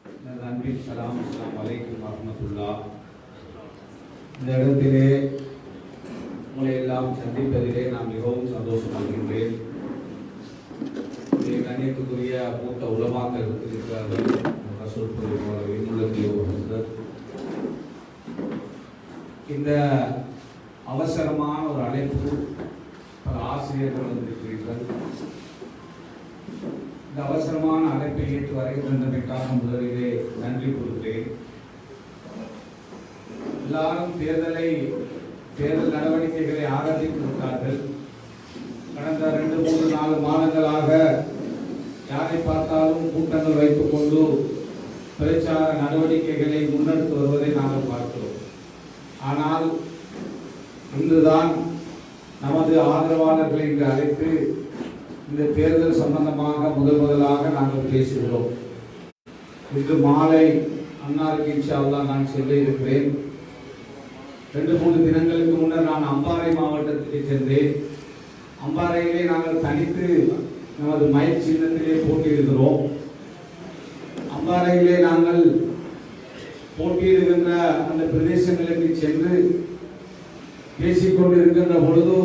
அன்பின் சலாம் அஸ்ஸலாமு அலைக்கும் வரஹ்மத்துல்லாஹ். இந்த இடத்திலே உங்களை எல்லாம் சந்திப்பதிலே நான் மிகவும் சந்தோஷப்படுகின்றேன். கண்ணியத்துக்குரிய மூத்த உலமாக்கள் இருக்கிறார்கள். இந்த அவசரமான ஒரு அழைப்பு பல ஆசிரியர்கள் வந்திருக்கிறீர்கள். இந்த அவசரமான அழைப்பை ஏற்று வருகின்றமைக்காக முதலிலே நன்றி கூறுகிறேன். எல்லாரும் தேர்தல் நடவடிக்கைகளை ஆரம்பித்து விட்டார்கள். கடந்த 2-3-4 மாதங்களாக யாரை பார்த்தாலும் கூட்டங்கள் வைத்துக் கொண்டு பிரச்சார நடவடிக்கைகளை முன்னெடுத்து வருவதை நாங்கள் பார்க்கிறோம். ஆனால் இன்றுதான் நமது ஆதரவாளர்களை இங்கு அழைத்து இந்த தேர்தல் சம்பந்தமாக முதலாக நாங்கள் பேசுகிறோம். இன்று மாலை அன்னாருக்கு இன்ஷா அல்லாஹ் நான் செல்ல இருக்கிறேன். 2-3 தினங்களுக்கு முன்னர் நான் அம்பாறை மாவட்டத்திற்கு சென்றேன். அம்பாறையிலே நாங்கள் தனித்து நமது மயில் சின்னத்திலே போட்டியிடுகிறோம். அம்பாறையிலே நாங்கள் போட்டியிடுகின்ற அந்த பிரதேசங்களுக்கு சென்று பேசிக்கொண்டு இருக்கின்ற பொழுது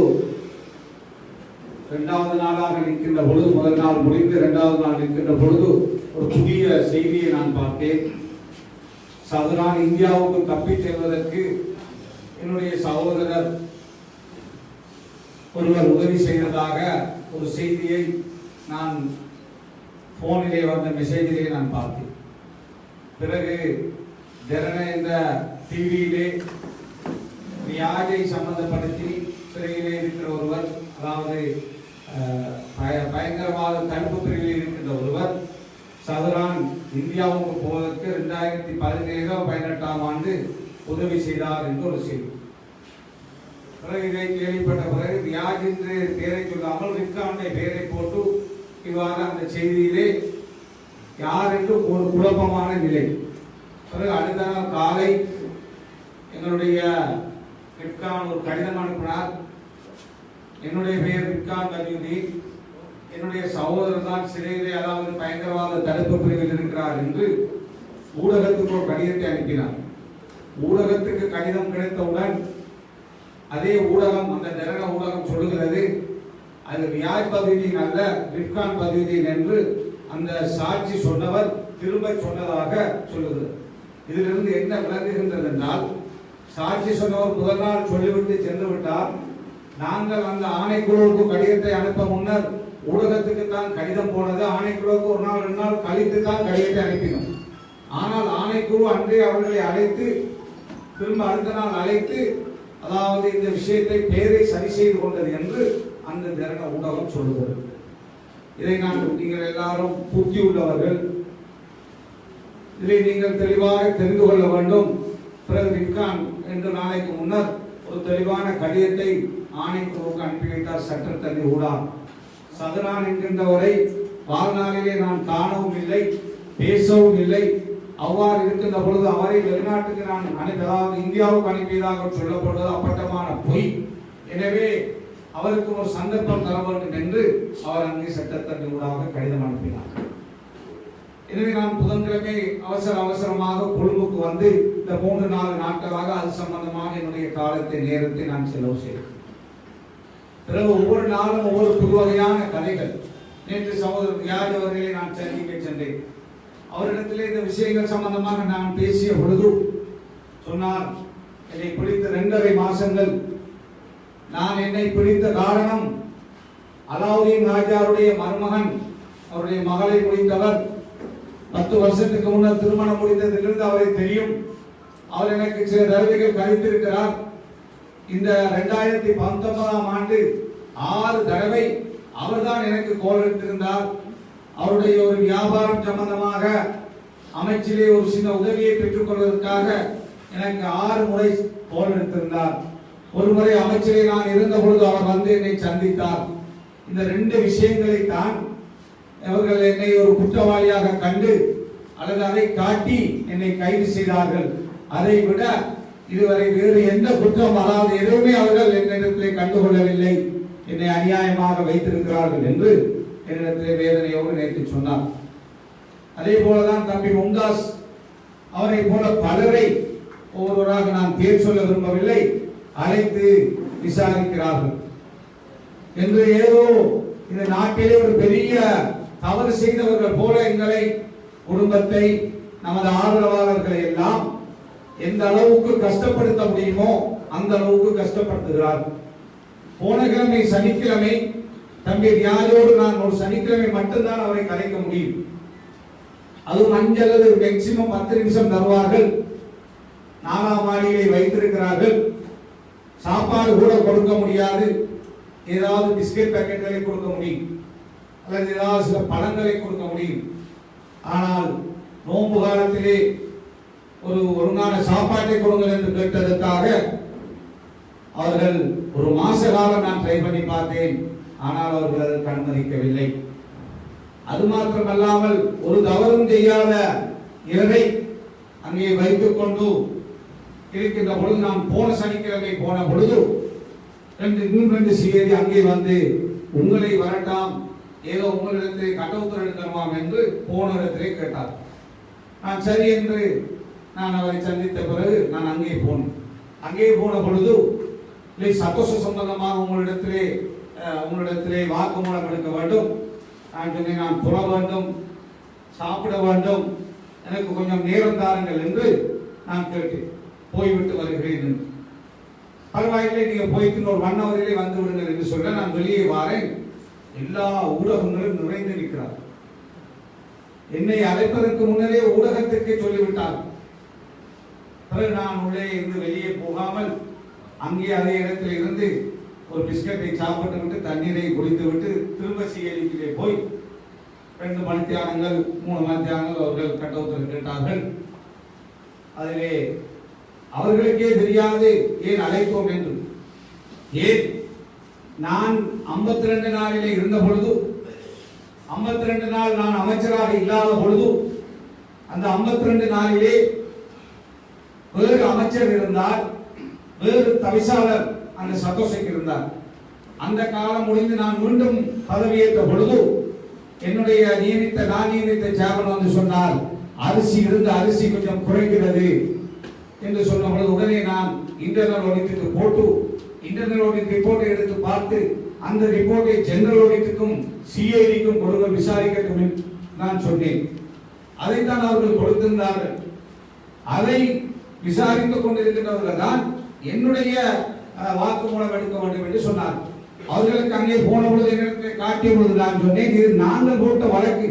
2வது நாளாக நிற்கின்ற பொழுது, முதல் நாள் முடிந்து 2வது நாள் நிற்கின்ற பொழுது ஒரு புதிய செய்தியை நான் பார்த்தேன். சதுரான் இந்தியாவுக்கு தப்பிச் செல்வதற்கு என்னுடைய சகோதரர் ஒருவர் உதவி செய்ததாக ஒரு செய்தியை நான் போனிலே வந்த மெசேஜிலே நான் பார்த்தேன். பிறகு இந்த டிவியிலே ரியாஜை சம்பந்தப்படுத்தி சிறையிலே இருக்கிற ஒருவர், அதாவது பயங்கரவாத தடுப்பு பிரிவில் இருக்கின்ற ஒருவர் சதுரான் இந்தியாவுக்கு போவதற்கு 2017-18ஆம் ஆண்டு உதவி செய்தார் என்று ஒரு செய்தி. பிறகு இதை கேள்விப்பட்ட பிறகு ரியாஜ் என்று பெயரை சொல்லாமல் ரிப்கானுடைய பெயரை போட்டு இவ்வாறு அந்த செய்தியிலே யார் என்று ஒரு குழப்பமான நிலை. பிறகு அடுத்த நாள் காலை எங்களுடைய ரிப்கான் ஒரு கடிதம் அனுப்பினார். என்னுடைய பெயர் ரிப்கான் பதியுதீன், என்னுடைய சகோதரர் தான் சிறையிலே, அதாவது பயங்கரவாத தடுப்பு பிரிவில் இருக்கிறார் என்று ஊடகத்துக்கு ஒரு கடிதத்தை அனுப்பினார். ஊடகத்துக்கு கடிதம் கிடைத்தவுடன் அதே ஊடகம், அந்த ஜனக ஊடகம் சொல்லுகிறது அது ரியாஜ் பதியுதீன் அல்ல, ரிப்கான் பதியுதீன் என்று அந்த சாட்சி சொன்னவர் திரும்ப சொன்னதாக சொல்லுகிறது. இதிலிருந்து என்ன விளங்குகின்றது என்றால், சாட்சி சொன்னவர் முதல் நாள் சொல்லிவிட்டு சென்று விட்டார். நாங்கள் அந்த ஆணைக்குழுவுக்கு கடிதத்தை அனுப்ப முன்னர் ஊடகத்துக்கு தான் கடிதம் போனது. ஆணைக்குழுவுக்கு 1 நாள் 2 நாள் கழித்து தான் கடிதத்தை அனுப்பினோம். ஆனால் ஆணைக்குழு அன்றே அவர்களை அழைத்து திரும்ப அடுத்த நாள் அழைத்து, அதாவது இந்த விஷயத்தை பெயரை சரி செய்து கொண்டது என்று அந்த ஜனக ஊடகம் சொல்லுகிறது. இதை நீங்கள் எல்லாரும் புத்தி உள்ளவர்கள், இதை நீங்கள் தெளிவாக தெரிந்து கொள்ள வேண்டும். பிறகு ரிப்கான் என்று நாளைக்கு முன்னர் ஒரு தெளிவான கடிதத்தை ஆணைக்குழுவுக்கு அனுப்பி வைத்தார் சட்டத்தண்ணி ஊடாக. சதுரான் என்கின்றவரை வாழ்நாளிலே நான் காணவும் இல்லை, பேசவும் இல்லை. அவ்வாறு இருக்கின்ற பொழுது அவரை வெளிநாட்டுக்கு நான் அதாவது இந்தியாவுக்கு அனுப்பியதாக சொல்லப்படுவது அப்பட்டமான பொய். எனவே அவருக்கு ஒரு சந்தர்ப்பம் தர வேண்டும் என்று அவர் அங்கே சட்டத்தண்ணி ஊடாக கடிதம் அனுப்பினார். எனவே நான் புதன்கிழமை அவசரமாக கொழும்புக்கு வந்து இந்த 3-4 நாட்களாக அது சம்பந்தமாக என்னுடைய காலத்தை நேரத்தை நான் செலவு செய்தேன். பிறகு ஒவ்வொரு நாளும் ஒவ்வொரு புது வகையான கதைகள். நேற்று சகோதரர் ரியாஜ் அவர்களை நான் சந்திக்க சென்றேன். அவரிடத்திலே இந்த விஷயங்கள் சம்பந்தமாக நான் பேசிய பொழுது சொன்னார், என்னை பிடித்த 2.5 மாசங்கள். நான் என்னை பிடித்த காரணம், அலாவுதீன் ராஜாவுடைய மருமகன், அவருடைய மகளை முடித்தவர். 10 வருஷத்துக்கு முன்னர் திருமணம் முடிந்ததிலிருந்து அவரை தெரியும். அவர் எனக்கு சில தடவைகள் கழித்திருக்கிறார். இந்த 2019ஆம் ஆண்டு 6 தடவை அவர்தான் எனக்கு கோல் எடுத்திருந்தார். அவருடைய ஒரு வியாபாரம் சம்பந்தமாக அமைச்சிலே ஒரு சின்ன உதவியை பெற்றுக் கொள்வதற்காக எனக்கு 6 முறை கோல் எடுத்திருந்தார். ஒரு முறை அமைச்சிலே நான் இருந்த பொழுது அவர் வந்து என்னை சந்தித்தார். இந்த 2 விஷயங்களை தான் அவர்கள் என்னை ஒரு குற்றவாளியாக கண்டு அல்லது அதை காட்டி என்னை கைது செய்தார்கள். அதை விட இதுவரை வேறு எந்த குற்றம், அதாவது எதுவுமே அவர்கள் என்னிடத்திலே கண்டுகொள்ளவில்லை. என்னை அநியாயமாக வைத்திருக்கிறார்கள் என்று என்னிடத்திலே வேதனையோடு நேற்று சொன்னார். அதே போலதான் தம்பி மும்தாஸ் அவரை போல பலரை ஒவ்வொருவராக நான் பேர் சொல்ல விரும்பவில்லை, அழைத்து விசாரிக்கிறார்கள். என்று ஏதோ இந்த நாட்டிலே ஒரு பெரிய தவறு செய்தவர்கள் போல எங்களை, குடும்பத்தை, நமது ஆதரவாளர்களை எல்லாம் எந்த அளவுக்கு கஷ்டப்படுத்த முடியுமோ அந்த அளவுக்கு கஷ்டப்படுத்துகிறார்கள். போன கிழமை சனிக்கிழமை தம்பி ரியாஜோடு நான் ஒரு சனிக்கிழமை மட்டும்தான் அவரை கலைக்க முடியும். அதுவும் 5 அல்லது மேக்சிமம் 10 நிமிஷம் தருவார்கள். 4ஆம் மாடியிலே வைத்திருக்கிறார்கள். சாப்பாடு கூட கொடுக்க முடியாது. ஏதாவது பிஸ்கட் பாக்கெட்களை கொடுக்க முடியும், அல்லது ஏதாவது சில பழங்களை கொடுக்க முடியும். ஆனால் நோன்பு காலத்திலே ஒரு ஒழுங்கான சாப்பாட்டை கொடுங்கள் என்று கேட்டதற்காக அவர்கள் ஒரு மாச காலம் நான் ட்ரை பண்ணி பார்த்தேன். ஆனால் அவர்கள் அதற்கு அனுமதிக்கவில்லை. அது மாத்திரமல்லாமல் ஒரு தவறும் செய்யாத இவரை அங்கே வைத்துக் கொண்டு இருக்கின்ற பொழுது, நான் போன சனிக்கிழமை போன பொழுது இன்னும் 2 சிஐடி அங்கே வந்து உங்களை வரட்டாம், ஏதோ உங்களிடத்திலே கட்டவுத்தர் எடுக்கணுமாம் என்று போன இடத்திலே கேட்டார். நான் சரி என்று நான் அவரை சந்தித்த பிறகு நான் அங்கே போனேன். அங்கே போன பொழுது சந்தோஷ சம்பந்தமாக உங்களிடத்திலே வாக்குமூலம் எடுக்க வேண்டும். நான் சொன்னேன், நான் புற வேண்டும், சாப்பிட வேண்டும், எனக்கு கொஞ்சம் நேரம் தாருங்கள் என்று நான் கேட்டேன். போய்விட்டு வருகிறேன். பரவாயில்லை, நீங்க போய்ட்டு ஒரு 1 ஹவரிலே வந்து விடுங்கள் என்று சொல்ல நான் வெளியே வாரேன். எல்லா ஊடகங்களும் நிறைந்து நிற்கிறார். என்னை அழைப்பதற்கு முன்னரே ஊடகத்திற்கு சொல்லிவிட்டார். பிறகு நான் உள்ளே இருந்து வெளியே போகாமல் அங்கே அதே இடத்தில் இருந்து ஒரு பிஸ்கட்டை சாப்பிட்டு விட்டு தண்ணீரை குடித்து விட்டு திரும்ப சிஐடியிலே போய் 2 மணித்தியானங்கள் 3 மணித்தியானங்கள் அவர்கள் கட்டவுத்தர் கேட்டார்கள். அதிலே அவர்களுக்கே தெரியாது ஏன் அழைத்தோம் என்று. ஏன் நான் 52 நாளிலே இருந்த பொழுது, 52 நாள் நான் அமைச்சராக இல்லாத பொழுது, அந்த 52 நாளிலே வேறு அமைச்சர் இருந்தார், வேறு தவிசாளர் அந்த சந்தோஷக்கு இருந்தார். அந்த காலம் முடிந்து நான் மீண்டும் பதவியேற்ற பொழுது என்னுடைய நான் நியமித்த சேவன் வந்து சொன்னார், அரிசி இருந்து அரிசி கொஞ்சம் குறைக்கிறது என்று சொன்ன பொழுது உடனே நான் இன்டர்னல் ஆடிட்டுக்கு போட்டு இன்டர்னல் ஆடிட் ரிப்போர்ட்டை எடுத்து பார்த்து அந்த ரிப்போர்ட்டை ஜெனரல் ஆடிட்டுக்கும் சிஐடிக்கும் கொடுக்க விசாரிக்கட்டும் நான் சொன்னேன். அதைத்தான் அவர்கள் கொடுத்திருந்தார்கள். அதை விசாரித்துக் கொண்டிருக்கிறவர்கள் தான் என்னுடைய வாக்குமூலம் எடுக்க வேண்டும் என்று சொன்னார். அவர்களுக்கு அங்கே போன பொழுது எங்களுக்கு காட்டிய பொழுது நான் சொன்னேன், இது நாங்கள் போட்ட வழக்கு,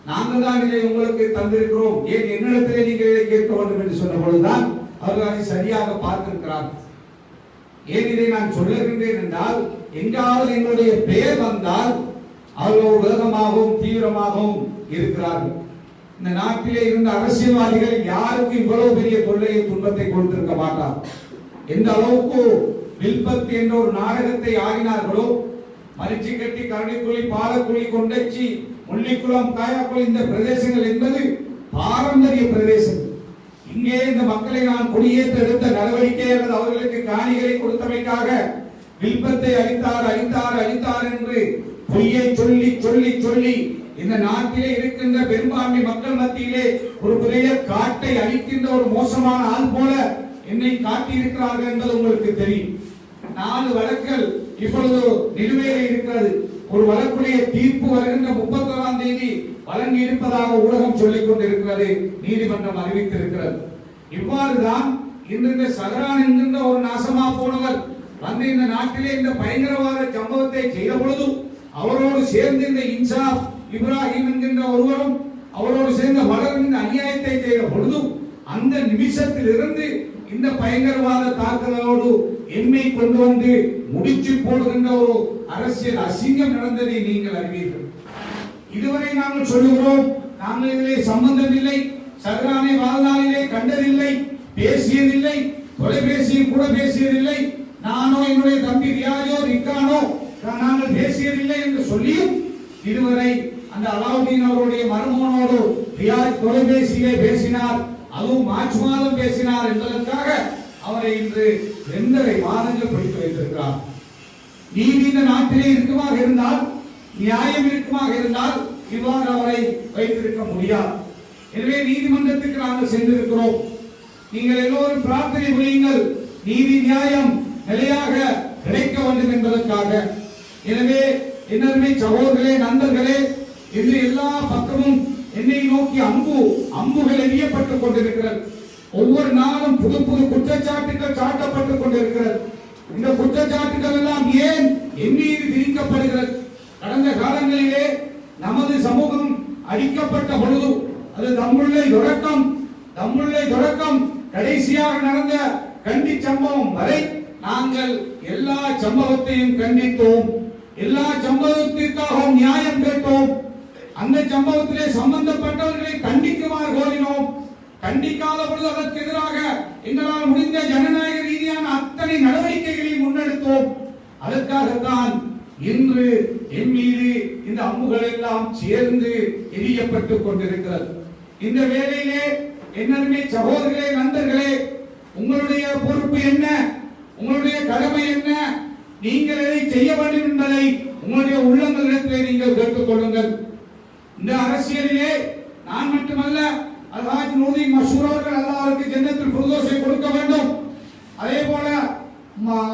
நாங்கள் தான் இதை உங்களுக்கு தந்திருக்கிறோம், ஏன் என்னிடத்திலே நீங்கள் இதை கேட்க வேண்டும் என்று சொன்ன பொழுதுதான் அவர்கள் அதை சரியாக பார்த்திருக்கிறார்கள். ஏன் இதை நான் சொல்லுகின்றேன் என்றால், எங்காவது எங்களுடைய பெயர் வந்தால் அவர்கள் வேகமாகவும் தீவிரமாகவும் இருக்கிறார்கள். இந்த நாட்டிலே இருந்த அரசியல்வாதிகள் யாருக்கு இவ்வளவு பெரிய கொள்ளையை துன்பத்தை கொடுத்திருக்க மாட்டார். எந்த அளவுக்கு வில்பத்து என்ற ஒரு நாடகத்தை ஆடினார்களோ, மரிச்சி கட்டி, கரணிக்குழி, பாலக்குழி, கொண்டச்சி, முள்ளிக்குளம், காயாக்குளம் இந்த பிரதேசங்கள் என்பது பாரம்பரிய பிரதேசம். இங்கே இந்த மக்களை நான் குடியேற்ற எடுத்த நடவடிக்கை அல்லது அவர்களுக்கு காணிகளை கொடுத்தமைக்காக வில்பத்தை அளித்தார் என்று பொய்யை சொல்லி சொல்லி சொல்லி இந்த நாட்டிலே இருக்கின்ற பெரும்பான்மை மக்கள் மத்தியிலே ஒரு பெரிய காட்டை அளிக்கின்ற ஒரு மோசமான ஆள் போல என்னை காட்டி இருக்கிறார்கள் என்பது உங்களுக்கு தெரியும். 4 வழக்குகள் இப்பொழுது நிலுவையில் இருக்கிறது. ஒரு வழக்குடைய தீர்ப்பு வருகின்ற 31ஆம் தேதி வழங்கி இருப்பதாக ஊடகம் சொல்லிக் கொண்டிருக்கிறது, நீதிமன்றம் அறிவித்திருக்கிறது. இவ்வாறுதான் இந்த சஹரான் என்கின்ற ஒரு நாசமா போனவர் வந்து இந்த நாட்டிலே இந்த பயங்கரவாத சம்பவத்தை செய்த பொழுது அவரோடு சேர்ந்து இந்த இன்சாப் இப்ராஹிம் என்கின்ற ஒருவரும் அவரோடு சேர்ந்த வளரும் இந்த அநியாயத்தை செய்த பொழுது அந்த நிமிஷத்தில் இருந்து இந்த பயங்கரவாத தாக்குதலோடு எண்ணை கொண்டு வந்து முடிச்சு போடுகின்ற ஒரு அரசியல் அசிங்கம் நடந்ததை நீங்கள் அறிவீர்கள். இதுவரை நாங்கள் சொல்லுகிறோம், நாங்கள் இதிலே சம்பந்தம் இல்லை, சஹரானை வாழ்நாளிலே கண்டதில்லை, பேசியதில்லை, தொலைபேசியில் கூட பேசியதில்லை, நானோ என்னுடைய தம்பி ரியாஜோ ரிக்கானோ நாங்கள் பேசியதில்லை என்று சொல்லியும் இதுவரை அந்த அலாவுதீன் அவருடைய மருமகனோடு ரியாஜ் தொலைபேசியிலே பேசினார், அதுவும் மார்ச் மாதம் பேசினார் என்பதற்காக அவரை இன்று 2.5 மாதங்கள் பிடித்து வைத்திருக்கிறார். நீதி இந்த நாட்டிலே இருக்குமாக இருந்தால், நியாயம் இருக்குமாக இருந்தால் இவ்வாறு அவரை வைத்திருக்க முடியாது. எனவே நீதிமன்றத்துக்கு நாங்கள் சென்றிருக்கிறோம். நீங்கள் எல்லோரும் பிரார்த்தனை புரியுங்கள், நீதி நியாயம் நிலையாக கிடைக்க வேண்டும் என்பதற்காக. எனவே என்னருமை சகோதரர்களே, நண்பர்களே, இன்று எல்லா பக்கமும் என்னை நோக்கி அம்புகள் எரியப்பட்டுக் கொண்டிருக்கிறது. ஒவ்வொரு நாளும் புது புது குற்றச்சாட்டுகள் சாட்டப்பட்டுக் கொண்டிருக்கிறது. இந்த குற்றச்சாட்டுகள் எல்லாம் ஏன் என் மீது திணிக்கப்படுகிறது? கடந்த காலங்களிலே நமது சமூகம் அடிக்கப்பட்ட பொழுது, அது தம்முள்ளை தொடக்கம் கடைசியாக நடந்த கண்டி சம்பவம் வரை நாங்கள் எல்லா சம்பவத்தையும் கண்டித்தோம். எல்லா சம்பவத்திற்காகவும் நியாயம் கேட்டோம். அந்த சம்பவத்திலே சம்பந்தப்பட்டவர்களை கண்டிக்குமாறு கோரினோம். கண்டிக்காத பொழுது அதற்கு எதிராக எங்களால் முடிந்த ஜனநாயக ரீதியான அத்தனை நடவடிக்கைகளையும் முன்னெடுத்தோம். அதற்காகத்தான் இன்று என் மீது இந்த அம்புகள் எல்லாம் சேர்ந்து எரியப்பட்டுக் கொண்டிருக்கிறது. இந்த வேளையிலே என்னருமே சகோதரர்களே, நண்பர்களே, உங்களுடைய பொறுப்பு என்ன? உங்களுடைய கடமை என்ன? நீங்கள் எதை செய்ய வேண்டும் என்பதை உங்களுடைய உள்ளங்களிடத்திலே நீங்கள் கேட்டுக் கொள்ளுங்கள். இந்த அரசியலிலே நான் மட்டுமல்ல, அல்ஹாஜ் நூருதீன் மஷூர் அவர்கள் அல்லாஹ்வுக்கு ஜன்னத்துல் ஃபிர்தௌஸை கொடுக்க வேண்டும். அதே போல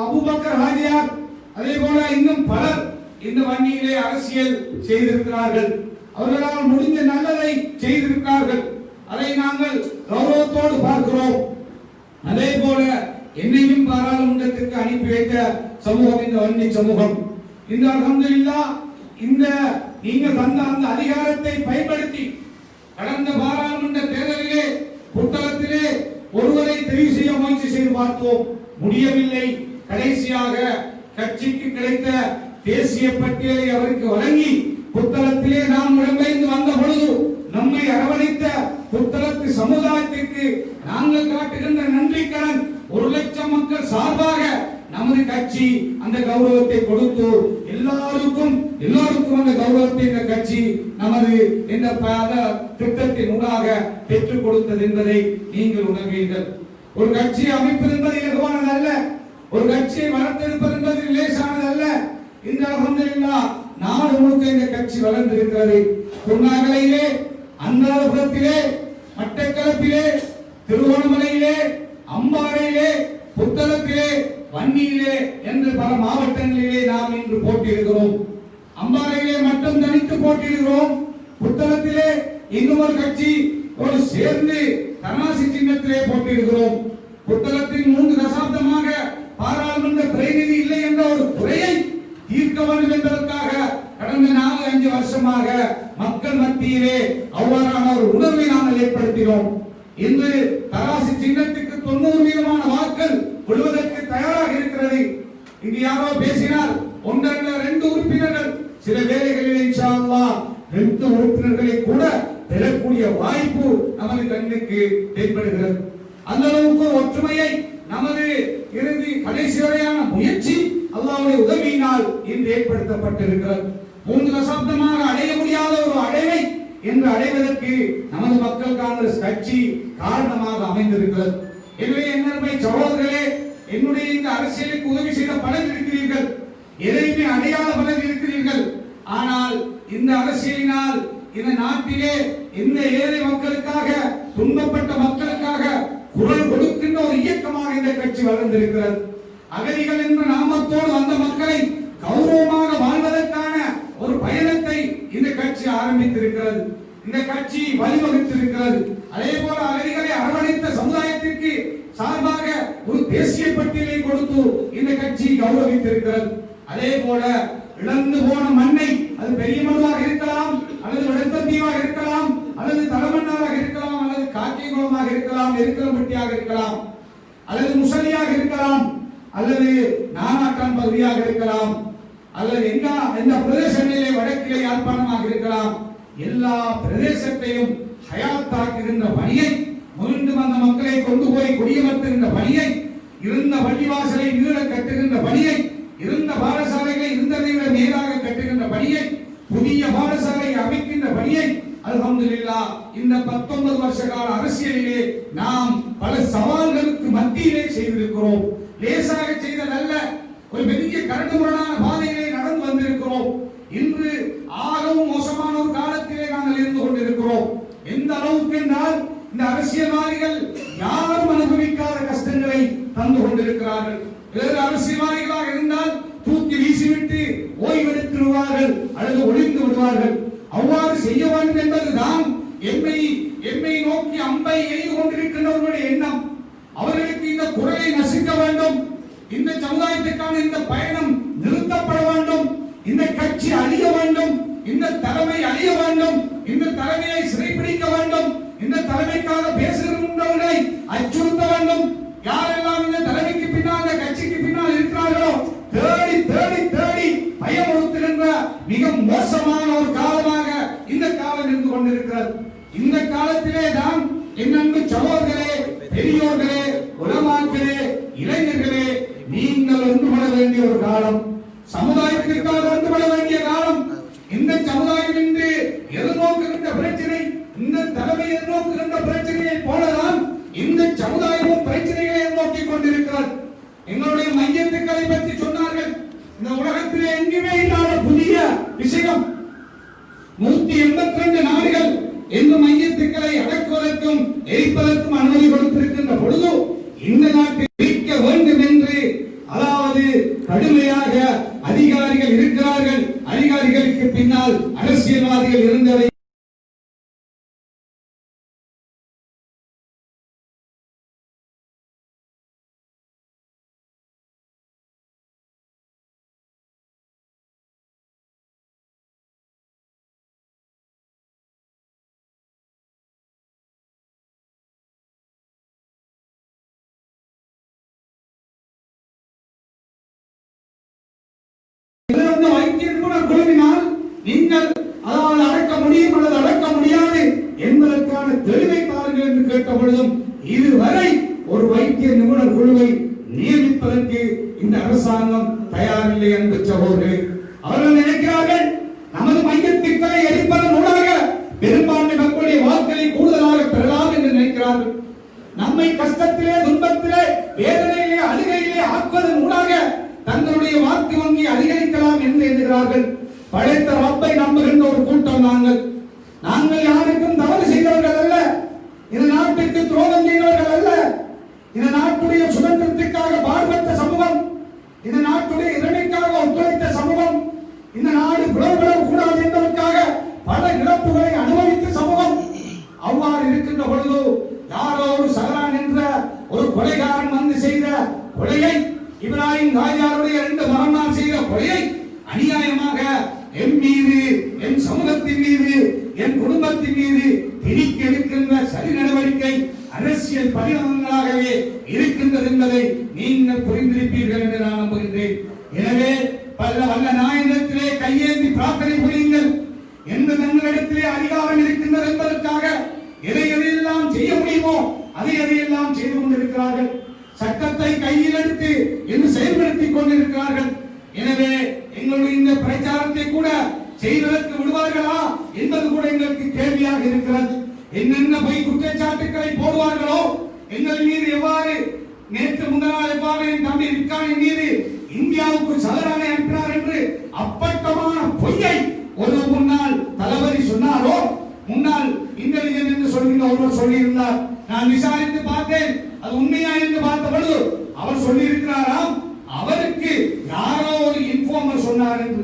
அபூபக்கர் ஹாஜியார், அதே போல இன்னும் பலர் இந்த வண்டியிலே அரசியல் செய்திருக்கிறார்கள். அவர்களால் முடிந்த நல்லதை செய்திருக்கிறார்கள். அதை நாங்கள் கௌரவத்தோடு பார்க்கிறோம். அதே போல என்னையும் பாராளுமன்றத்திற்கு அனுப்பி வைத்த சமூகம் இந்த வன்னி சமூகம். இந்த அல்ஹம்துலில்லாஹ், இந்த நீங்கள் தந்த அந்த அதிகாரத்தை பயன்படுத்தி கடந்த பாராளுமன்ற தேர்தலிலே புத்தகத்திலே ஒருவரை தெரிவு செய்ய முயற்சி செய்து பார்த்தோம், முடியவில்லை. கடைசியாக கட்சிக்கு கிடைத்த தேசிய பட்டியலை அவருக்கு வழங்கி புத்தகத்திலே நாம் இடம்பெயர்ந்து வந்த பொழுது நம்மை அரவணைத்த புத்தகத்து சமுதாயத்திற்கு நாங்கள் காட்டுகின்ற நன்றிக்கடன் 1,00,000 மக்கள் சார்பாக நமது கட்சி அந்த கௌரவத்தை கொடுத்து எல்லாருக்கும் அந்த கௌரவத்தை இந்த கட்சி நமது இந்த திட்டத்தின் ஊடாக பெற்றுக் கொடுத்தது என்பதை நீங்கள் உணர்வீர்கள். ஒரு கட்சியை அமைப்பது என்பது இலகுவானது அல்ல. ஒரு கட்சியை வளர்த்தெடுப்பது என்பது லேசானது அல்ல. இந்த அல்ஹம்துலில்லாஹ் நாடு முழுக்க இந்த கட்சி வளர்ந்திருக்கிறது. திருநாகலையிலே, அனுராதபுரத்திலே, மட்டக்களப்பிலே, திருவோணமலையிலே, அம்பாறையிலே, புத்தளத்திலே, வன்னியிலே என்று பல மாவட்டங்களிலே நாம் இன்று போட்டியிடுகிறோம். அம்பாறையிலே மட்டும் தனித்து போட்டியிடுகிறோம். புத்தளத்திலே இன்னும் ஒரு கட்சி ஒரு சேர்ந்து தனாசி சின்னத்திலே போட்டியிடுகிறோம். புத்தளத்தில் 3 தசாப்தமாக பாராளுமன்ற பிரதிநிதி இல்லை என்ற ஒரு குறையை தீர்க்க வேண்டும் என்பதற்காக கடந்த 4-5 வருஷமாக மக்கள் மத்தியிலே அவ்வாறான ஒரு உணர்வை நாங்கள் ஏற்படுத்தினோம். இன்று தராசி சின்னத்துக்கு 90% வாக்கள் விழுவதற்கு தயாராக இருக்கிறது. இங்கு யாரோ பேசினார், 1-2 உறுப்பினர்கள், சில வேளைகளில் இன்ஷா அல்லாஹ் 2 உறுப்பினர்களை கூட பெறக்கூடிய வாய்ப்பு நமது கண்ணுக்கு தென்படுகிறது. அந்த அளவுக்கு ஒற்றுமையை நமது இறுதி கடைசி வரையான முயற்சி அல்லாஹ்வுடைய உதவியினால் இன்று ஏற்படுத்தப்பட்டிருக்கிறது. 3 தசாப்தமாக அடைய முடியாத ஒரு அடைவை என்று அடைவதற்கு நமது மக்கள் காங்கிரஸ் கட்சி காரணமாக அமைந்திருக்கிறது. எனவே என்னருமை சகோதரர்களே, என்னுடைய இந்த அரசியலுக்கு உதவி செய்த பலர் இருக்கிறீர்கள், எதையுமே அடையாத பலர் இருக்கிறீர்கள். ஆனால் இந்த அரசியலினால் இந்த நாட்டிலே இந்த ஏழை மக்களுக்காக, துன்பப்பட்ட மக்களுக்காக குரல் கொடுக்கின்ற ஒரு இயக்கமாக இந்த கட்சி வளர்ந்திருக்கிறது. அகதிகள் என்ற நாமத்தோடு அந்த மக்களை கௌரவமாக வாழ்வதற்கான ஒரு பயணத்தை இந்த கட்சி ஆரம்பித்திருக்கிறது. இந்த கட்சி வழிவகுத்திருக்கிறது. அதே போல அகதிகளை அரவணைத்த சமுதாயத்திற்கு சார்பாக ஒரு தேசிய பட்டியலை கொடுத்து இந்த கட்சி கௌரவித்திருக்கிறது. அதே போல இழந்து போன மண்ணை, அது பெரியமடுவாக இருக்கலாம், அல்லது வடத்தீவாக இருக்கலாம், அல்லது தலமன்னாராக இருக்கலாம், அல்லது காக்கியகுளமாக இருக்கலாம், எருக்கலம்பட்டியாக இருக்கலாம், அல்லது முசலியாக இருக்கலாம், அல்லது நானாட்டான் பகுதியாக இருக்கலாம், அல்லது எந்த பிரதேசங்களிலே வடக்கிலே யாழ்ப்பாணமாக இருக்கலாம், எல்லா பிரதேசத்தையும் ஹயாத்தாக்குகின்ற பணியை, மீண்டும் அந்த மக்களை கொண்டு போய் குடியமர்த்துகின்ற பணியை, இருந்த பள்ளிவாசலை மீள கட்டுகின்ற பணியை, இருந்த பாடசாலைகளை இருந்ததை விட மேலாக கட்டுகின்ற பணியை, புதிய பாடசாலை அமைக்கின்ற பணியை அல்ஹம்துலில்லாஹ் இந்த 19 வருஷ கால அரசியலிலே நாம் பல சவால்களுக்கு மத்தியிலே செய்திருக்கிறோம். லேசாக செய்ததல்ல, ஒரு பெரிய கரடுமுரடான பாதையிலே நடந்து வந்திருக்கிறோம். இன்று ஆகவும் மோசமான ஒரு காலத்திலே நாங்கள் இருந்து கொண்டிருக்கிறோம். எந்த அளவுக்கு என்றால் இந்த அரசியல்வாதிகள் யாரும் அனுபவிக்காத கஷ்டங்களை தந்து கொண்டிருக்கிறார்கள். வேறு அரசியல்வாதிகளாக இருந்தால் தூக்கி வீசிவிட்டு ஓய்வெடுத்து விடுவார்கள் அல்லது ஒளிந்து விடுவார்கள். அவ்வாறு செய்ய வேண்டும் என்பதுதான் எம்மை நோக்கி அம்பை எய்து கொண்டிருக்கின்றவர்களுடைய எண்ணம். அவர்களுக்கு இந்த குரலை நசுக்க வேண்டும், இந்த சமுதாயத்துக்கான இந்த பயணம் நிறுத்தப்பட வேண்டும், இந்த கட்சி அழிய வேண்டும், இந்த தலைமை அழிய வேண்டும், இந்த தலைமையை சிறைப்பிடிக்க வேண்டும், இந்த தலைமைக்காக பேசுகின்றவர்களை அச்சுறுத்த வேண்டும். யாரெல்லாம் இந்த தலைமைக்கு பின்னால் இந்த கட்சிக்கு பின்னால் இருக்கிறார்களோ தேடி தேடி தேடி பயமுறுத்துகின்ற மிக மோசமான ஒரு காலமாக இந்த காலம் இருந்து கொண்டிருக்கிறது. இந்த காலத்திலே தான் என்னென்று சகோதரர்களே, பெரியோர்களே, உலமாக்களே, இளைஞர்களே, நீங்கள் ஒன்றுபட வேண்டிய ஒரு காலம், சமுதாயத்திற்காக ஒன்றுபட வேண்டிய காலம். இந்த சமுதாயம் இன்று எதிர்நோக்குகின்ற பிரச்சனை, இந்த தலைமை எதிர்நோக்குகின்ற பிரச்சனையை போலதான் இந்த சமுதாயமும் பிரச்சனைகளை எதிர்நோக்கிக் கொண்டிருக்கிறது. எங்களுடைய மையத்துக்களை பற்றி சொன்னார்கள். இந்த உலகத்திலே எங்குமே இல்லாத புதிய விஷயம் 182 நாடுகள் இந்த மையத்துக்களை அடக்குவதற்கும் எரிப்பதற்கும் அனுமதி கொடுத்திருக்கின்ற பொழுது இந்த நாட்டை எரிக்க வேண்டும் என்று, அதாவது கடுமையாக அதிகாரிகள் இருக்கிறார்கள். அதிகாரிகளுக்கு பின்னால் அரசியல்வாதிகள் இருந்தவை குழுவினால் நீங்கள் அதாவது அடக்க முடியும் அல்லது அடக்க முடியாது என்பதற்கான தெளிவை தாருங்கள் என்று கேட்ட பொழுதும் இதுவரை ஒரு வைத்திய நிபுணர் குழுவை நியமிப்பதற்கு இந்த அரசாங்கம் தயாரில்லை என்று சகோதரர்களே. அவர்கள் நினைக்கிறார்கள் நமது மையத்திற்களை எரிப்பதன் மூலமாக பெரும்பான்மை மக்களுடைய வாக்களை கூடுதலாக பெறலாம் என்று நினைக்கிறார்கள். நம்மை கஷ்டத்திலே, துன்பத்திலே, வேதனையிலே, அழுகையிலே ஆக்குவதன் மூலமாக தங்களுடைய வாக்கு வங்கி அதிகரிக்கலாம் என்று எண்ணுகிறார்கள். படைத்த ரப்பை நம்புகின்ற ஒரு கூட்டம் நாங்கள் யாருக்கும் தவறு செய்தவர்கள் அல்ல, இந்த நாட்டுக்கு துரோகம் செய்தவர்கள் அல்ல, இந்த நாட்டுடைய சுதந்திரத்திற்காக பாடுபட்ட சமூகம், இந்த நாட்டுடைய இறைமைக்காக ஒத்துழைத்த சமூகம், இந்த நாடு பிளவுபடக்கூடாது என்பதற்காக பல இழப்புகளை அனுபவித்த சமூகம். அவ்வாறு இருக்கின்ற பொழுது யாரோ ஒரு சஹரான் என்ற ஒரு கொலைகாரன் வந்து செய்த கொலையை, இப்ராஹிம் காஜாருடைய 2 மரணம் செய்த கொலையை அநியாயமாக என் மீது, என் சமூகத்தின் மீது, என் குடும்பத்தின் மீது திணிக்க எடுக்கின்ற சரி நடவடிக்கை அரசியல் பரிணாமங்களாகவே இருக்கின்றது என்பதை நீங்கள் புரிந்திருப்பீர்கள் என்று நான் நம்புகின்றேன். எனவே வல்ல நாயகத்திலே கையேந்தி பிரார்த்தனை புரியுங்கள். எந்த தங்களிடத்திலே அதிகாரம் இருக்கின்றது என்பதற்காக எதையெல்லாம் செய்ய முடியுமோ அதையெல்லாம் செய்து கொண்டிருக்கிறார்கள். சட்டத்தை கையில் எடுத்து என்று செயல்படுத்திக் கொண்டிருக்கிறார்கள். எனவே எங்களுடைய இந்த பிரச்சாரத்தை கூட செய்வதற்கு விடுவார்களா என்பது கூட எங்களுக்கு கேள்வியாக இருக்கிறது. என்னென்ன பொய் குற்றச்சாட்டுக்களை போடுவார்களோ, எங்கள் மீது எவ்வாறு நேற்று முன்னாள் எவ்வாறு என் தம்பி ரிக்கானின் மீது இந்தியாவுக்கு சதுரானை அனுப்பினார் என்று அப்பட்டமான பொய்யை ஒரு முன்னாள் தளபதி சொன்னாரோ, முன்னாள் இன்டெலிஜென்ஸ் என்று சொல்கின்ற ஒருவர் சொல்லியிருந்தார். நான் விசாரித்து பார்த்தேன், அது உண்மையா என்று பார்த்த பொழுது அவர் சொல்லி இருக்கிறாராம், அவருக்கு யாரோ ஒரு இன்ஃபார்மர் சொன்னார் என்று,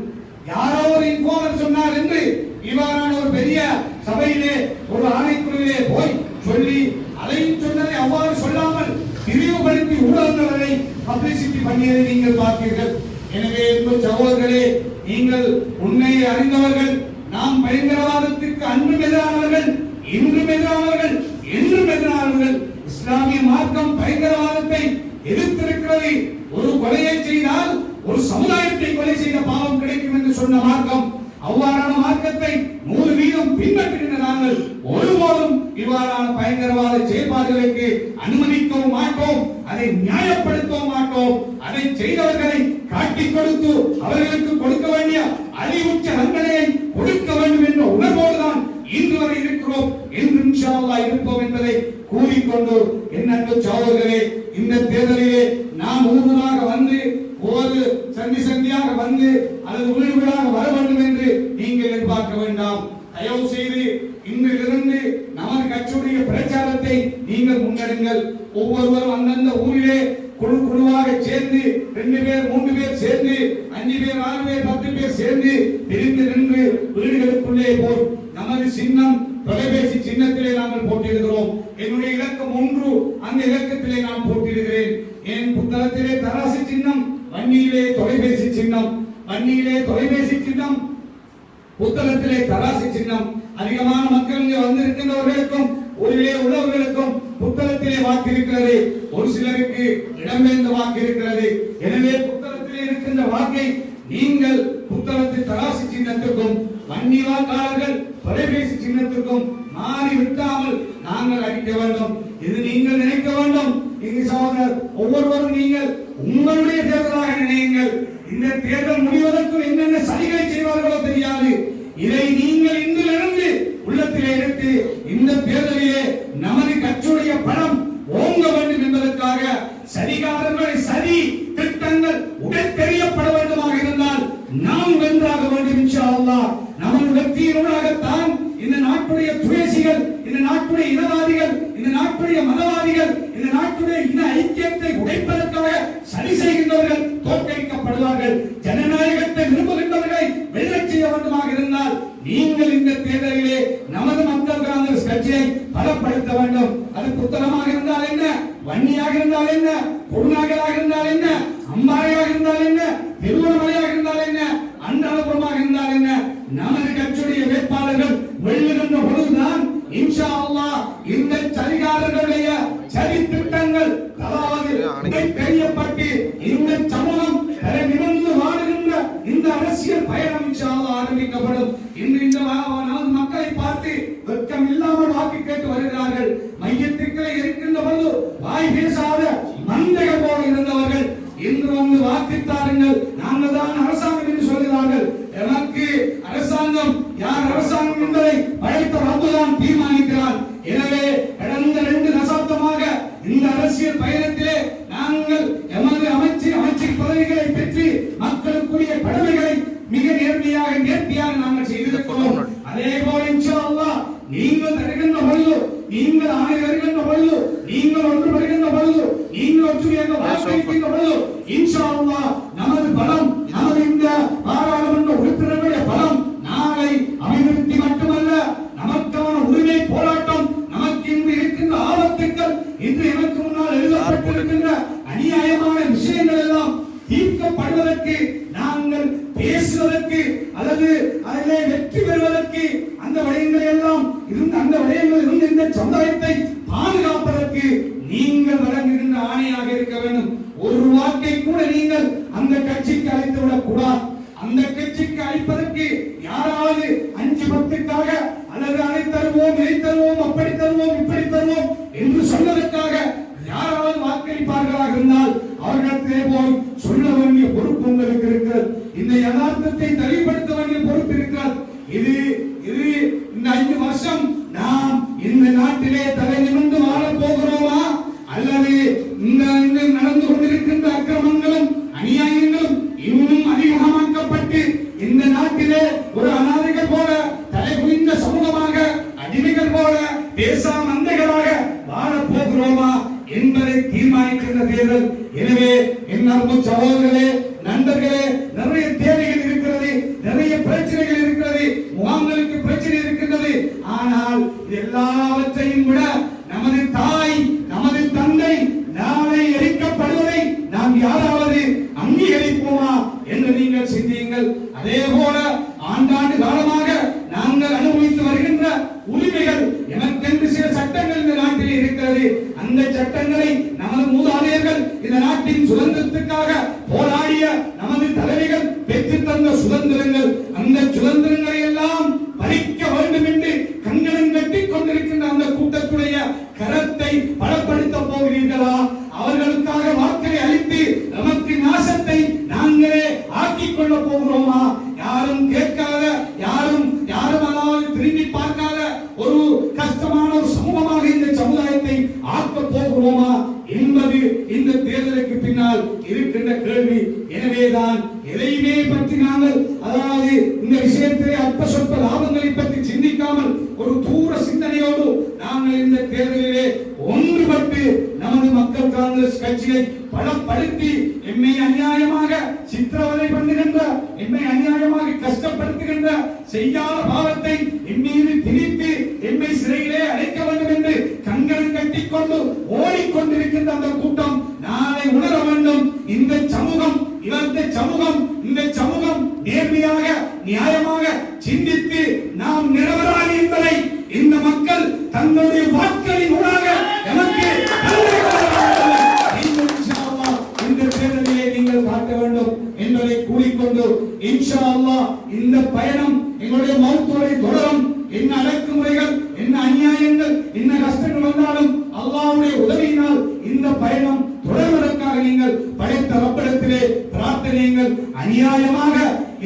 யாரோ ஒரு இன்ஃபார்மர் சொன்னார் என்று இவ்வாறான ஒரு பெரிய சபையிலே ஒரு ஆணைக்குழுவிலே போய் சொல்லி, அதையும் சொன்னதை அவ்வாறு சொல்லாமல் விரிவுபடுத்தி ஊடகங்களை பப்ளிசிட்டி பண்ணியதை நீங்கள் பார்த்தீர்கள். எனவே சகோதரர்களே, நீங்கள் உண்மையை அறிந்தவர்கள். நாம் பயங்கரவாதத்திற்கு அன்றும் எதிரானவர்கள், இன்றும் எதிரானவர்கள், என்றும் எதிரானவர்கள். இஸ்லாமிய மார்க்கம் பயங்கரவாதத்தை எதிர்த்திருக்கிறது. ஒரு கொலையை செய்தால் ஒரு சமுதாயத்தை கொலை செய்த பாவம் கிடைக்கும் என்று சொன்ன மார்க்கம். அவ்வாறான மார்க்கத்தை 100% பின்பற்றுகின்ற நாங்கள் ஒருபோதும் இவ்வாறான பயங்கரவாத செயல்பாடுகளுக்கு அனுமதிக்கவும் மாட்டோம், அதை நியாயப்படுத்தவும் மாட்டோம். அதை செய்தவர்களை காட்டிக் கொடுத்து அவர்களுக்கு கொடுக்க வேண்டிய அழிவுற்ற தண்டனையை கொடுக்க வேண்டும் என்ற உணர்வோடுதான் இன்று வரை இருக்கிறோம், என்று இன்ஷா அல்லாஹ் இருப்போம் என்பதை கூறிக்கொண்டு, எண்ணற்ற சகோதரர்களே, இந்த தேர்தலிலே நாம் ஊராக வந்து ஒவ்வொரு சந்தியாக வந்து அல்லது வீடு வீடாக வர வேண்டும் என்று நீங்கள் எதிர்பார்க்க வேண்டாம். தயவு செய்து இன்றிலிருந்து நமது கட்சியுடைய பிரச்சாரத்தை நீங்கள் முன்னெடுங்கள். ஒவ்வொருவரும் அந்தந்த ஊரிலே குழு குழுவாக சேர்ந்து 2 பேர் 3 பேர் சேர்ந்து 5 பேர் 6 பேர் 10 பேர் சேர்ந்து பிரிந்து நின்று வீடுகளுக்குள்ளே போய் நமது சின்னம் தொலைபேசி சின்னத்திலே நாங்கள் போட்டியிடுகிறோம். என்னுடைய இலக்கம் 1, அந்த இலக்கத்திலே நான் போட்டியிடுகிறேன். என் புத்தகத்திலே தராசு சின்னம், வன்னியிலே தொலைபேசி சின்னம், வன்னியிலே தொலைபேசி சின்னம், புத்தகத்திலே தராசு சின்னம். அதிகமான மக்கள் இங்கே வந்திருக்கின்றவர்களுக்கும் ஊரிலே உள்ளவர்களுக்கும் புத்தகத்திலே வாக்கு இருக்கிறது, ஒரு சிலருக்கு இடம்பெயர்ந்த வாக்கு இருக்கிறது. எனவே புத்தகத்திலே இருக்கின்ற வாக்கை நீங்கள் புத்தகத்தில் தராசு சின்னத்துக்கும் வன்னி வாக்காளர்கள் தொலைபேசி சின்னத்துக்கும் மாறி விட்டாமல் நாங்கள் அளிக்க வேண்டும். இது நீங்கள் நினைக்க வேண்டும். இங்கு சகோதரர் ஒவ்வொருவரும் நீங்கள் உங்களுடைய தேர்தலாக நினையுங்கள். இந்த தேர்தல் முடிவதற்கும் என்னென்ன சலுகை செய்வார்களோ தெரியாது. இதை நீங்கள் இன்றிலிருந்து உள்ளத்திலே எடுத்து இந்த தேர்தலிலே நமது கட்சியுடைய பணம் ஓங்க வேண்டும் என்பதற்காக சரிகாரர்களை சரி திட்டங்கள் உடல் தெரியப்பட வேண்டுமாக இருந்தால் நாம் வென்றாக வேண்டும். இன்ஷா அல்லாஹ் நமது வெற்றியினூடாகத்தான் இந்த நாட்டுடைய துவேசிகள், இந்த நாட்டுடைய இனவாதிகள், இந்த நாட்டுடைய மதவாதிகள், இந்த நாட்டுடைய இன ஐக்கியத்தை உடைப்பதற்காக சரி செய்கின்றவர்கள் தோற்கடிக்கப்படுவார்கள். ஜனநாயகத்தை விரும்புகின்றவர்களை வெல்லச் செய்ய வேண்டுமாக இருந்தால் நீங்கள் இந்த தேர்தலிலே நமது மக்கள் காங்கிரஸ் கட்சியை பலப்படுத்த வேண்டும். அது புத்தகமாக இருந்தால் என்ன, வன்னியாக இருந்தால் என்ன, குருநாகராக இருந்தால் என்ன, அம்பாறையாக இருந்தால் என்ன, திருவண்ணாமலையாக இருந்தால் என்ன, அன்றபுரமாக இருந்தால் என்ன, நமது கட்சியுடைய வேட்பாளர்கள் வெல்லுகின்ற பொழுதுதான் இன்ஷா அல்லாஹ் இந்த சரிகாரர்களுடைய சரி திட்டங்கள் அதாவது தெரியப்பட்டு இந்த சமூகம் நிமிர்ந்து வாழுகின்ற இந்த அரசியல் பயணம் இன்ஷா அல்லாஹ் ஆரம்பிக்கப்படும். இன்று இந்த நமது மக்களை பார்த்து வெட்கம் இல்லாமல் வாக்கு கேட்டு வருகிறார்கள். மையத்துக்களை இருக்கின்ற பொழுது வாய் பேசாத மந்தைகள் போல இருந்தவர்கள் இன்று வந்து வாக்கு தாருங்கள், நாங்கள் தான் அரசாங்கம் என்று சொல்கிறார்கள். எனக்கு அரசாங்கம் யார் அரசாங்கம் என்பதை படைத்த ரப்புதான் தீர்மானிக்கிறார். எனவே கடந்த 2 தசாப்தமாக இந்த அரசியல் பயணத்திலே நாங்கள் எமது அமைச்சர் பதவிகளை பெற்று மக்களுக்குரிய கடமைகளை மிக நேர்த்தியாக நாங்கள் செய்திருக்கிறோம். அதே போல இன்ஷா அல்லாஹ் நீங்கள் தருகின்ற பொழுது, நீங்கள் ஆணை வருகின்ற பொழுது, நீங்கள் ஒன்று வருகின்ற பொழுது, நீங்கள் ஒற்றுமையாக வாக்களிக்கின்ற பொழுது இன்ஷா அல்லாஹ் நமது பலம், நமது இந்த பாராளுமன்ற உறுப்பினர்களுடைய பலம் நாளை அபிவிருத்தி மட்டுமல்ல, நமக்கான உரிமை போராட்டம், நமக்கு இன்று இருக்கின்ற ஆபத்துக்கள், இன்று எனக்கு முன்னால் எழுதப்பட்டிருக்கின்ற அநியாயமான விஷயங்கள் எல்லாம் தீர்க்கப்படுவதற்கு, நாங்கள் பேசுவதற்கு அல்லது அதிலே வெற்றி பெறுவதற்கு, அந்த விடயங்களை எல்லாம் இருந்து அந்த விடயங்கள் இருந்து இந்த சமுதாயத்தை பாதுகாப்பதற்கு நீங்கள் வழங்குகின்ற ஆணையாக இருக்க வேண்டும். ஒரு வாக்கை கூட நீங்கள் அந்த கட்சிக்கு அளித்து விடக் கூடாது. அந்த கட்சிக்கு அளிப்பதற்கு யாராவது 5-10க்காக அல்லது அதை தருவோம், இதை தருவோம், அப்படி தருவோம், இப்படி தருவோம் என்று சொன்னதற்காக யாராவது வாக்களிப்பார்களாக இருந்தால் அவர்களிடத்திலே போய் சொல்ல வேண்டிய பொறுப்பு உங்களுக்கு இருக்கிறது. இந்த யதார்த்தத்தை தெளிவுபடுத்த வேண்டிய பொறுப்பு இருக்கிறது. இது இந்த 5 வருஷம் நாம் இந்த நாட்டிலே தலை நிமிர்ந்து வாழ போகிறோமா அல்லது இந்த நடந்து கொண்டிருக்கின்ற அக்கிரமங்களும் அநியாயங்களும் இன்னும் அதிகமாக்கப்பட்டு இந்த நாட்டிலே ஒரு அநாதைகள் போல தலை குனிந்த சமூகமாக, அடிமைகள் போல பேசா மந்தைகளாக வாழ போகிறோமா என்பதை தீர்மானிக்கின்ற தேர்தல். எனவே என் அன்பு சகோதரர்களே, நண்பர்களே, நிறைய தேவைகள் இருக்கிறது, நிறைய பிரச்சனைகள் இருக்கிறது, முகாம்களுக்கு பிரச்சனை இருக்கின்றது. ஆனால் எல்லாவற்றையும் விட நமது தாய், நமது தந்தை நாளை எரிக்கப்படுவதை நாம் யாராவது அங்கீகரிப்போமா என்று நீங்கள் சிந்தியுங்கள். அதே போல ஆண்டாண்டு காலமாக நாங்கள் அனுபவித்து வருகின்ற உரிமைகள், எனக்கென்று சில சட்டங்கள் இந்த நாட்டில் இருக்கிறது. அந்த சட்டங்களை நமது மூதாதையர்கள் இந்த நாட்டின் சுதந்திரத்துக்காக போராடிய நமது தலைவர்கள் பெற்று தந்த சுதந்திரங்கள், அந்த சுதந்திரங்களை எல்லாம் பறிக்க வேண்டும் என்று கங்கணம் கட்டிக் கொண்டிருக்கின்ற அந்த கூட்டத்துடைய கரத்தை பலப்படுத்த போகிறீர்களா? அவர்களுக்காக வாக்களை அளித்து நமக்கு நாசத்தை நாங்களே ஆக்கிக் கொள்ள போகிறோமா? யாரும் கேட்காத, யாரும் அதாவது திரும்பி பார்க்காத ஒரு கஷ்டமான ஒரு சமூகமாக இந்த சமுதாயத்தை ஆக்க போகிறோமா என்பது இந்த தேர்தலுக்கு பின்னால் இருக்கின்ற கேள்வி. எனவேதான் எதையுமே பற்றி நாங்கள் அதாவது இந்த விஷயத்திலே அற்ப சொற்ப லாபங்களை பற்றி சிந்திக்காமல் ஒரு ஒன்றுபட்டு நமது மக்கள் காங்கிரஸ் கட்சியை பலப்படுத்தி எம்மை அநியாயமாக சித்திரவதை பண்ணுகின்ற, எம்மை அநியாயமாக கஷ்டப்படுத்துகின்ற செய்யாத பாவத்தை எம்மீது திணித்து எம்மை சிறையிலே அடைக்க வேண்டும் என்று கண்கள் கட்டிக்கொண்டு ஓடிக்கொண்டிருக்கின்ற அந்த கூட்டம் நாளை உணர வேண்டும். இந்த சமூகம் இந்த சமூகம் நேர்மையாக நியாயமாக சிந்தித்து நாம் நிரபராதி என்பதை இந்த மக்கள் தங்களுடைய வாக்களின் ஊடாக எமக்கு இந்த தேர்தலிலே நீங்கள் காட்ட வேண்டும் என்பதை கூறிக்கொண்டு இன்ஷா அல்லாஹ் இந்த பயணம் எங்களுடைய மௌத்தோரை தொடரும். என்ன அடக்குமுறைகள், என்ன அநியாயங்கள், என்ன கஷ்டங்கள் வந்தாலும் அல்லாஹ்வுடைய உதவியினால் இந்த பயணம் தொடர்வதற்காக நீங்கள் படைத்த ரப்பிடத்திலே பிரார்த்தனைகள். அநியாயமாக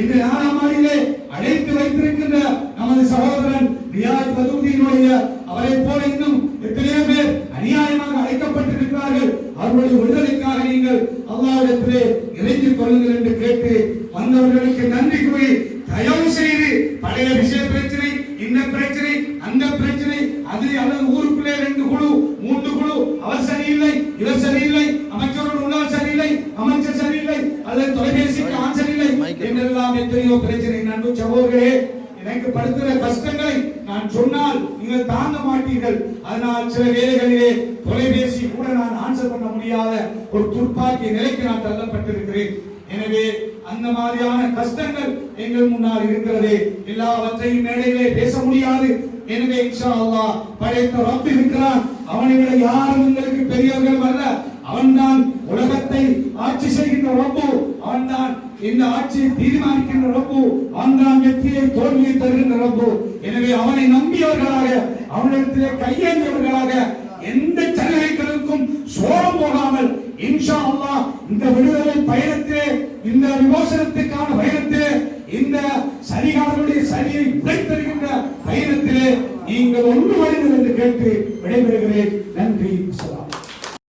இந்த 4ஆம் ஆண்டிலே அழைத்து வைத்திருக்கின்ற நமது சகோதரன் ரியாத் பதூதியினுடைய அவரை போல இன்னும் எத்தனையோ பேர் அநியாயமாக அழைக்கப்பட்டிருக்கிறார்கள். அவருடைய விடுதலைக்காக நீங்கள் அல்லாஹ்விடத்திலே இறைஞ்சிக் கொள்ளுங்கள் என்று கேட்டு வந்தவர்களுக்கு நன்றி கூறி தயவு செய்து பழைய விஷய பிரச்சனை, இந்த பிரச்சனை, அந்த பிரச்சனை, அது அல்லது ஊருக்குள்ளே 2 குழு 3 குழு, அவர் சரியில்லை இவர் சரியில்லை, அமைச்சரோடு உள்ளவர் சரியில்லை, அமைச்சர் சரியில்லை, அல்லது தொலைபேசிக்கு ஆன் சரியில்லை என்றெல்லாம் எத்தனையோ பிரச்சனை. நண்பு சகோதரர்களே, எனக்கு படுத்துகிற கஷ்டங்களை நான் சொன்னால் நீங்கள் தாங்க மாட்டீர்கள். அதனால் சில வேளைகளிலே தொலைபேசி கூட நான் ஆன்சர் பண்ண முடியாத ஒரு துர்ப்பாக்கிய நிலைக்கு நான் தள்ளப்பட்டிருக்கிறேன். எனவே அந்த மாதிரியான கஷ்டங்கள் எங்கள் முன்னால் இருக்கிறது. எல்லாவற்றையும் மேடையிலே பேச முடியாது. எனவே இன்ஷா அல்லாஹ் படைத்த ரப் இருக்கிறான். அவனை விட யாரும் எங்களுக்கு பெரியவர்கள் அல்ல. அவன்தான் உலகத்தை ஆட்சி செய்கின்ற ரப்பு. அவன்தான் இந்த ஆட்சியை தீர்மானிக்கின்ற ரப்பு. அவன்தான் வெற்றியை தோல்வியை தருகின்ற ரப்பு. எனவே அவனை நம்பியவர்களாக, அவனிடத்திலே கையேந்தியவர்களாக எந்த சலுகைகளுக்கும் சோரம் போகாமல் இன்ஷா அல்லாஹ் இந்த விடுதலை பயணத்திலே, இந்த விமோசனத்துக்கான பயணத்திலே, இந்த சரிகாரனுடைய சரியை உடைத்தருகின்ற பயணத்திலே நீங்கள் ஒன்றுபடுங்கள் என்று கேட்டு விடைபெறுகிறேன். நன்றி.